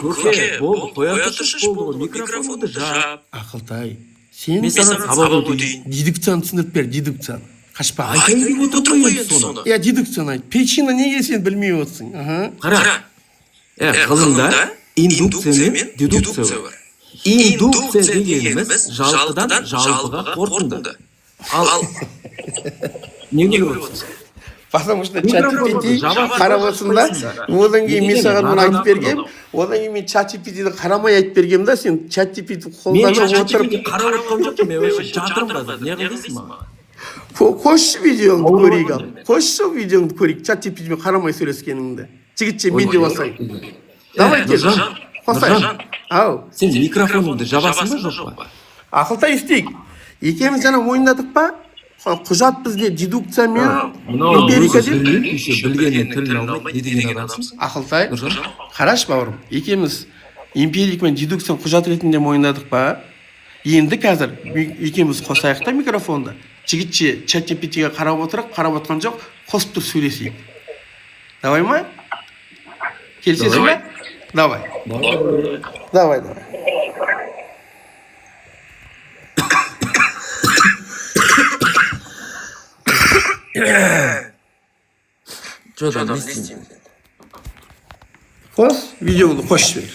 көке, болды, қоя тұршы болды, микрофонды жап. Ақылтай, сен Мен саған сабақ өтейін. дедукцияны түсіндіріп бер, дедукцияны. Қашпа. Айтайын деп отыр ғой енді соны. Дедукцияны айт. Причина неге сен білмей отырсың? Қара, ғылымда индукция мен дедукция бар. Индукция дегеніміз жалпыдан жалпыға қорытынды. Ал не көріп отырсың? Потому что ChatGPT қарап отырсың да, одан кейін мен саған мұны айтып бергем, одан кейін мен ChatGPT-ді қарамай айтып бергем да, сен ChatGPT-ді қолданып отырып. Мен қарап отырған жоқпын, мен вообще жатырмын қазір. Не қылдыңсың маған? Қойшы видеоңды көрейік ал. Қойшы видеоңды көрейік, ChatGPT-мен қарамай сөйлескеніңді. Жігітше мен де басайын. Давай кел. Қосайық. Ау. Сен микрофоныңды жабасың ба жоқ па? Ақылтай істейік. Екеуміз жаңа ойындадық па? Құжат бізде дедукция мен эмпирика деп. Білгеннен тілін алмай не деген адамсың? Ақылтай, қараш бауырым, екеуміз эмпирика мен дедукцияны құжат ретінде мойындадық па? Енді қазір екеуміз қосайық та микрофонды. Жігітше ChatGPT-ге қарап отырып, қарап отқан жоқ, қосып тұрып сөйлесейік. Давай ма? Келісесің ба? Давай. Давай. Жодан не істеймін? Қос, видеоңды қосып жібер.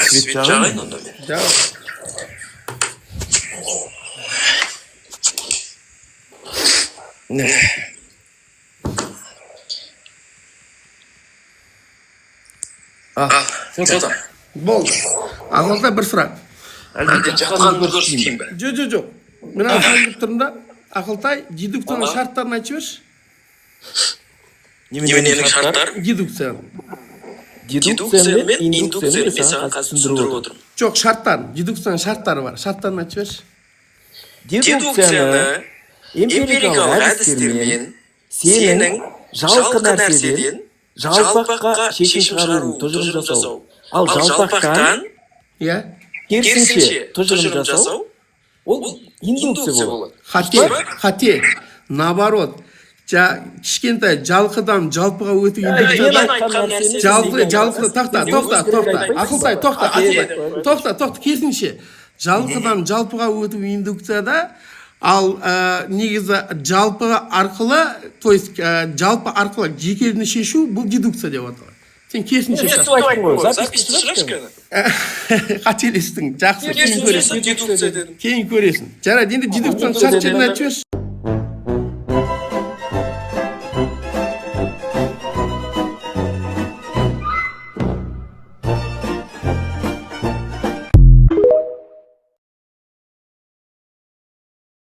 Свет жағайын онда мен. Жау. Жодан. Болды. Ақылтай бір сұрақ. Әлде жатқанды көрсетейін бе? Жоқ. Мен айтып тұрмын да, Ақылтай дедукцияның шарттарын айтып жіберші. Немененің шарттары? Дедукцияның. Дедукция мен индукцияны мен саған қазір түсіндіріп отырмын. Жоқ, шарттарын. Дедукцияның шарттары бар. Шарттарын айтып жіберші. Дедукцияны эмпирикалық әдістермен сенің жалқы нәрседен жалпаққа шешім шығаруын тұжырым жасау. Ал жалпақтан керісінше тұжырым жасау ол индукция болады. Қате. Наоборот. Кішкентай жалқыдан жалпыға өту жалпы тоқта. Ақылтай тоқта. Керісінше жалқыдан жалпыға өту индукцияда, ал негізі жалпы арқылы, то есть жалпы арқылы жекеліні шешу, бұл дедукция деп аталады. Сен керісінше қателестің. Жақсы, кейін көресің. Жарайды, енді дедукцияның шарт жерін айтып жіберші.